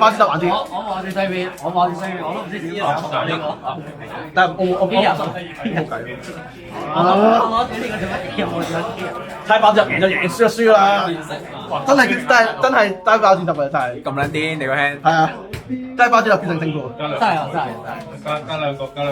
巴斯特玩啲。我望住對面，我望住對面，我都唔知點樣講呢個。但係我機人冇計。我屌呢個做乜嘢？我做乜嘢？太爆就贏就贏，輸就輸啦。真係低爆戰術啊！真係。咁撚癲你個 hand？係啊，低爆戰術決定勝負。真係真係。加兩個真係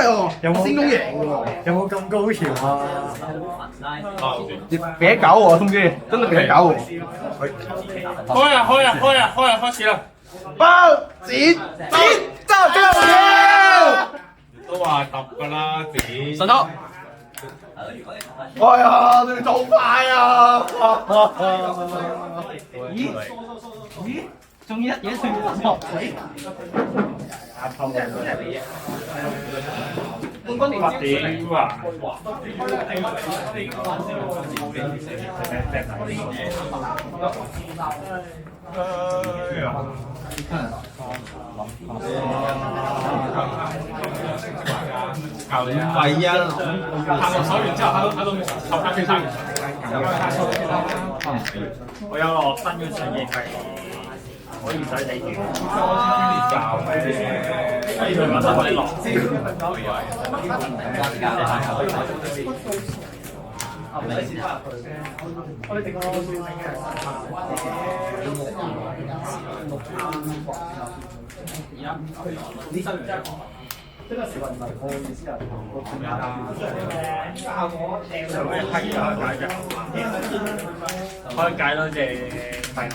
喎，先攻贏喎，有冇咁高潮啊？俾狗喎，通知，真係俾狗喎。開始啦！包剪走咗！都話揼㗎啦，剪。順拖。哎呀，你哋好快啊！咦？仲要一嘢算落死？8點啊！係啊，下個手完之後，喺度後拍飛餐。我有個新嘅上映係可以唔使理住。教咩？呢度揾得可以落。可以解到隻細鵝。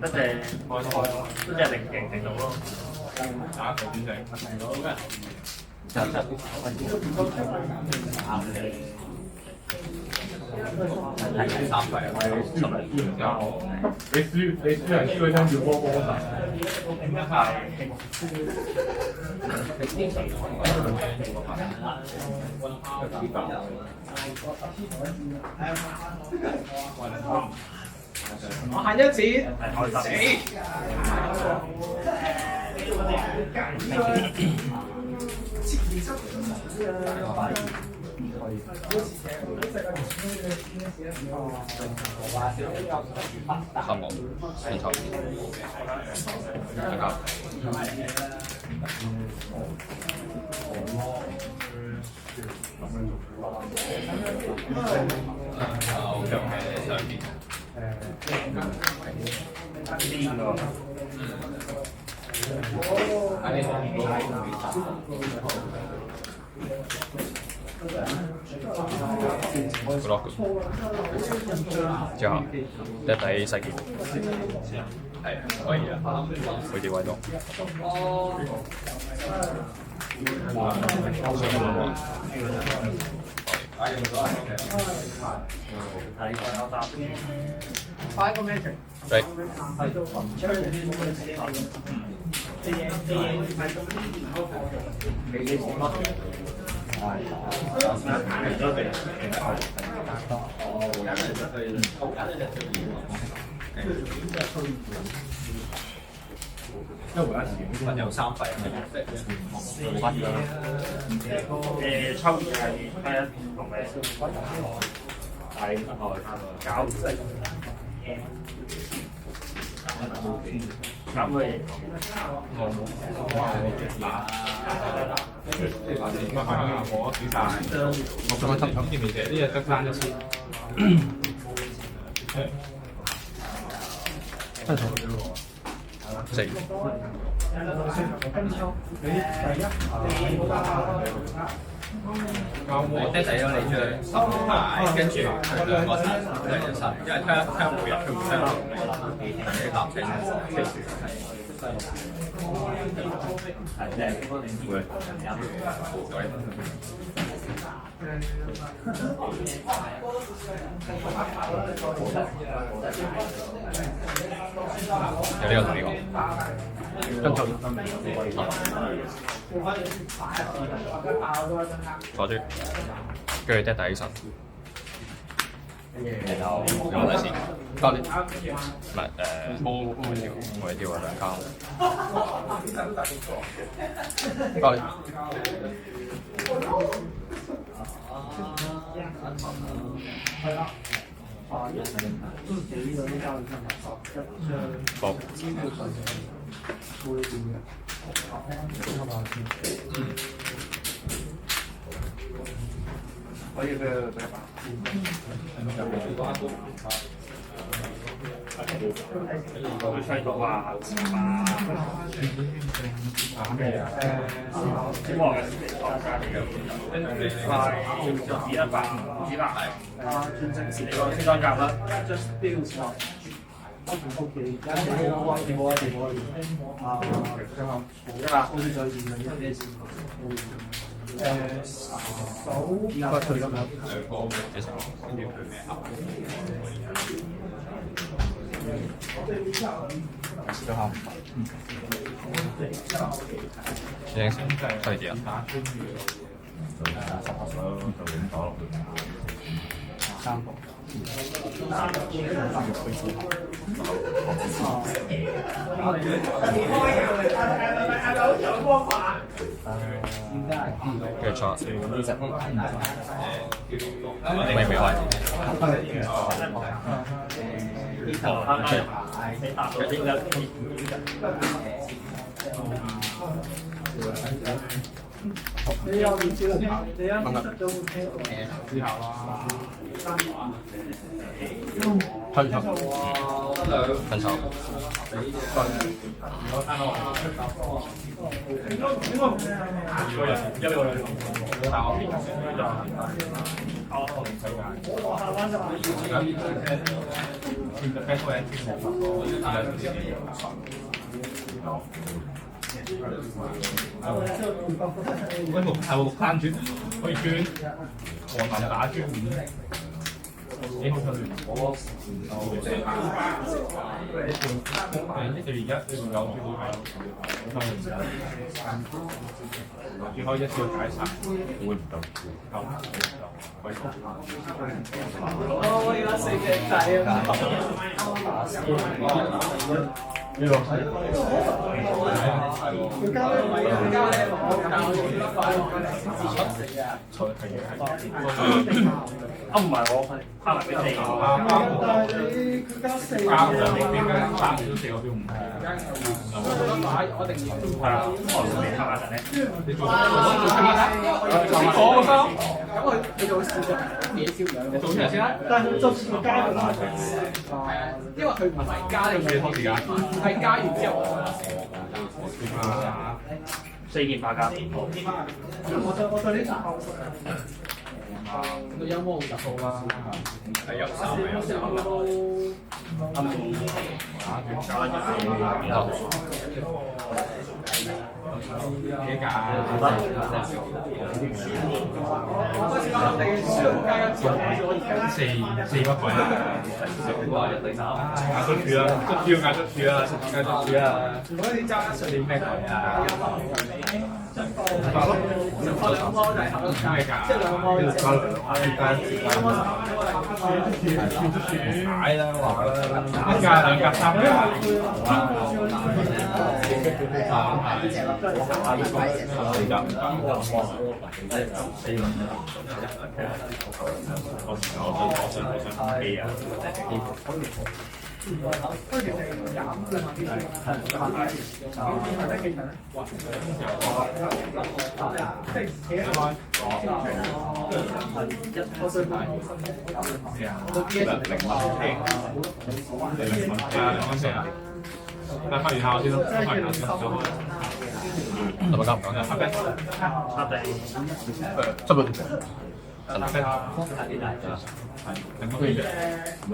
得隻零程度咯。你輸係輸嗰張要波波神。我限一次，三個先頭。block 之後一底細件係可以啊，佢哋位度。Right. 分有3費抽係睇同嘅，係搞咁嘅我煮晒，我咁樣執啲味啫，呢日得翻一次。四。我爹仔咗你出去10排，跟住2個3，2個3，因為聽每日佢唔聽到你搭車飛住有呢個同呢個。跟住坐住，跟住爹底神。然後有睇先，教練唔係每條兩卡，教練。好。可以嘅。細個話先快啲啊！Good shot. 未開。分手。喂，係喎，攤轉可以轉，黃藍打轉面，幾好睇。呢對而家呢度有轉會轉可以一次解散，會唔到。我而家四隻仔啊！呢個唔係我拋埋俾你。但係佢加4，加兩邊加3都4個標唔係。我定要係啦，我未拋下陣咧。你做我收。咁你做少咗嘢少兩。你做出嚟先啦。但係就算加唔加因為佢唔係加你幾多時間？係加完之後4件8加。我對呢集後佢有冇入號啦？係有3名。幾架？4個鬼啊！壓出處啊！出處壓出處啊！壓出處啊！啲咩鬼啊？兩波就係合咩價？即係兩波。解啦，話啦，一架2架3架。但發完校先咯，發完校先咯。係咪加唔加㗎？插定。執佢。打飛下。係。咁樣咯。時間。唔啱。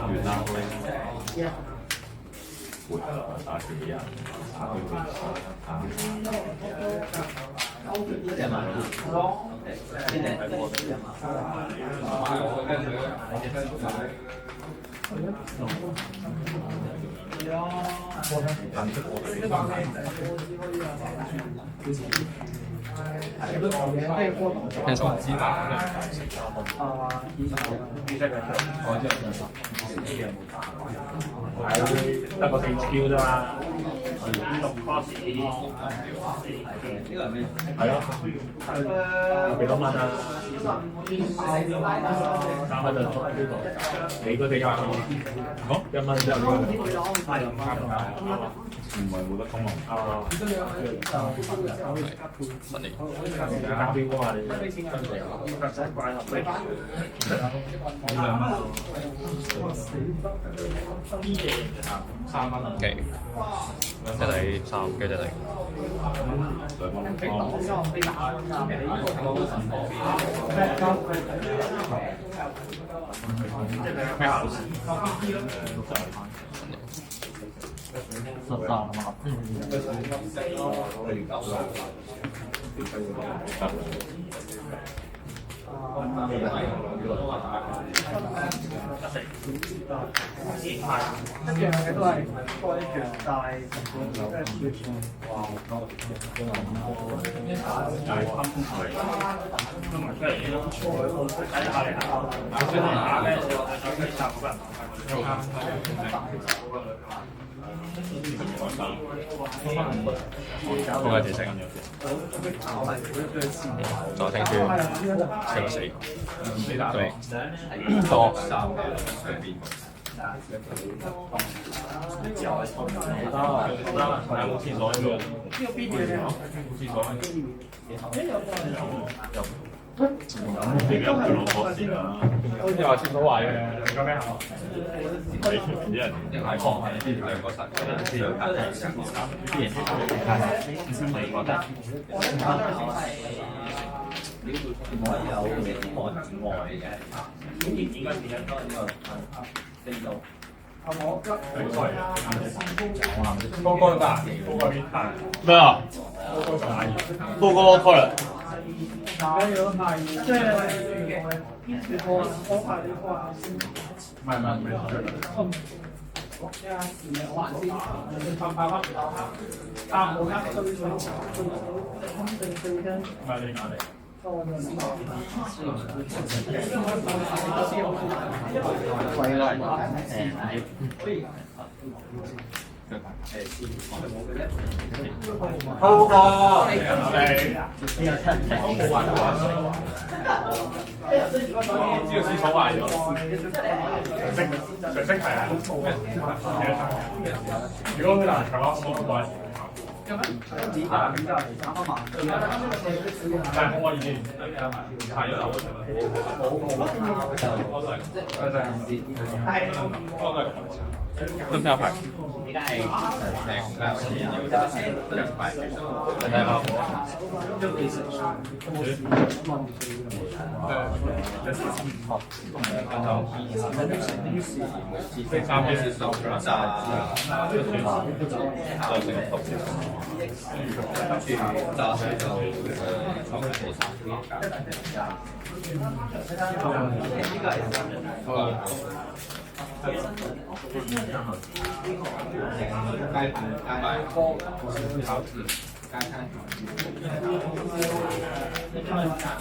完啦。打自己啊！聽錯。得個4 Q 啫嘛。係咯，幾多蚊啊？3蚊就出呢個，你嗰隻1蚊，好1蚊就呢個。唔係冇得通啊！神嚟。加標啊嘛，你跟住3蚊。OK，即係3，跟住就係。咩考試13啊嘛。一樣嘅都係多一樣，但係公開知識。再聽書，4個4。對，多。有冇廁所呢個？冇廁所。好似話廁所壞嘅，你講咩啊？你全部啲人係放喺呢兩個實，啲人覺得高高大，高高邊睇咩啊？高高開啦！如果係即係我排你話先。唔係。好個，我哋都冇玩過。呢個廁所壞咗，常識係啊。如果佢難嘅話，我唔該。但係可以係啊，都咩牌？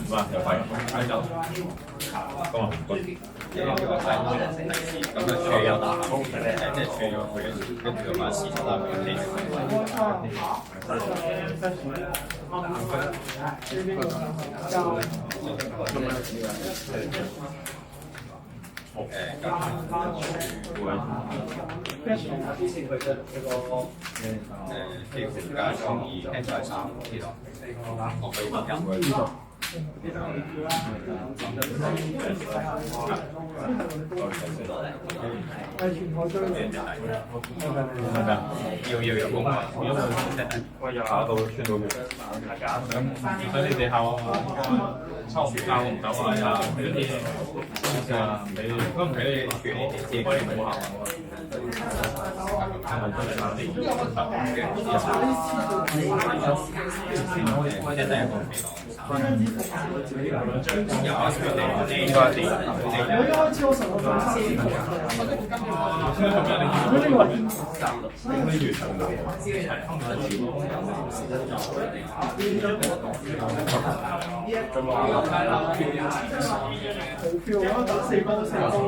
哇！又快，喺度，咁啊唔該。咁就除咗打工，即係除咗佢跟住就買時裝啦，嗰啲。幾乎加裝2 X 3啲咯，我可以入去。要工啊！我又考到穿到嘅，咁所以你哋考抽唔交唔走啊？呢啲你都唔俾你自己冇考。應該係要接我什么方式？我要打4波4波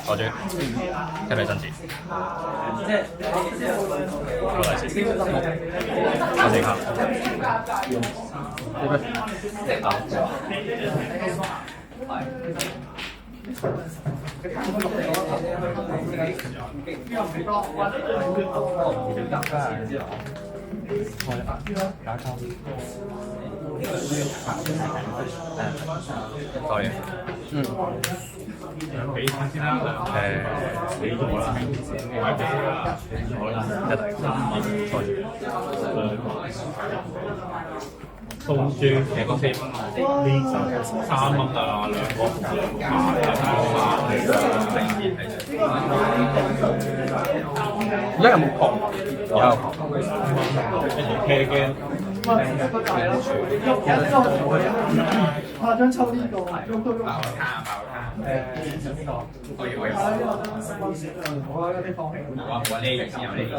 我知，聽你真字。我嚟先，我試下。sorry。俾錢先啦。俾咗啦，我係俾啦。一題，sorry。送書其實都4蚊，3蚊啊，2個而家有冇學？有一條 K 嘅。誇張抽呢個，可以。我有啲放棄。我呢個先有呢個。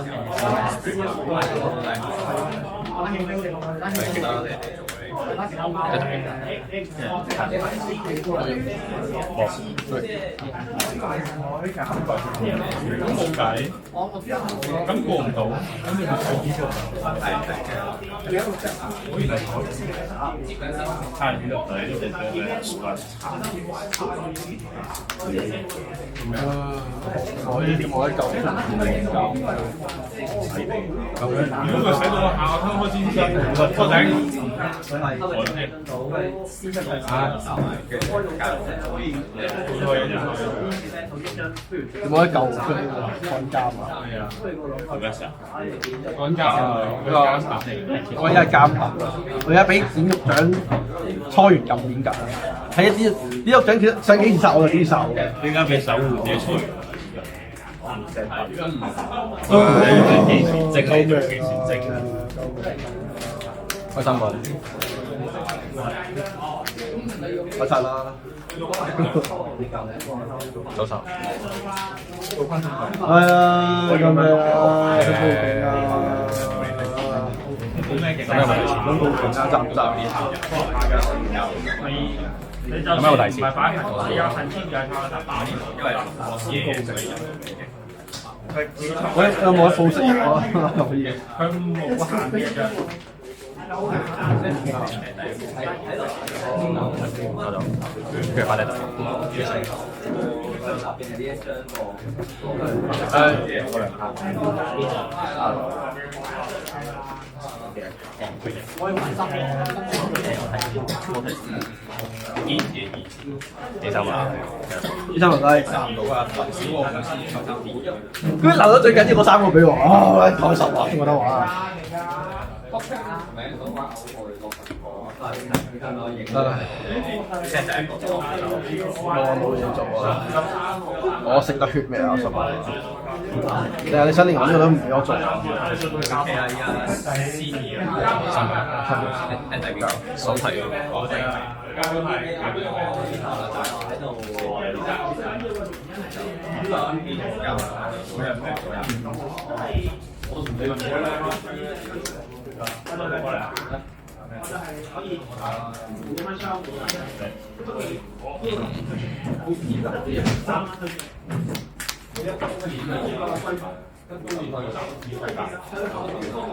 咁冇計，咁過唔到，咁你咪睇呢個。看娛樂台呢隻我喺舊如果佢使到我下個開始先，拖頂。有冇喺舊看監啊？講價我而家係監察，我而家俾典獄長搓完撳點㗎？係一啲典獄長其實想幾時殺我就幾時殺我嘅。點解俾守護者吹？正係做幾時正啊？開心冇？我殺啦！早晨。係啊，咁樣啊，都好勁啊！冇咩勁咁有冇提示？都好勁啊，賺唔賺？有咩有提示？喂，有冇得報息啊？可以。佢冇限嘅啫。跟住翻嚟度。醫生話：醫生留低。佢留咗最緊要嗰3個俾我，開心啊！我覺得話。我冇嘢做啊！我食得血未啊？十萬。你話你新年揾咗都唔俾我做。手提。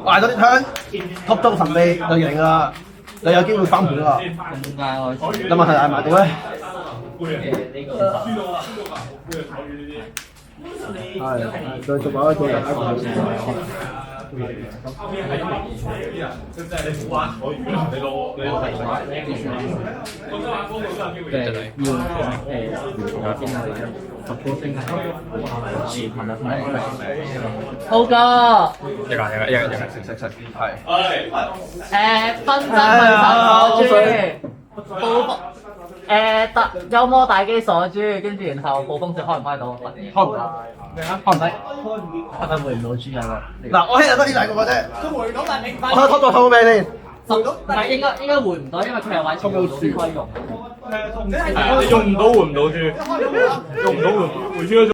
捱咗啲槍，吸到神秘就贏㗎啦，你有機會翻盤㗎啦。但問題捱埋到咧？係，再做埋一個人一個先。浩哥，一個食，係。分身去手火豬，報復得幽魔大機鎖住，跟住然後暴風雪開唔開到？開唔開？開唔開？係咪回唔到豬啊？嗱，我聽日得呢兩個啫。佢回到但係你我睇拖到咩先？回到，唔係應該回唔到，因為佢係玩全部先可以用。係啊，你用唔到換唔到豬，用唔到換豬。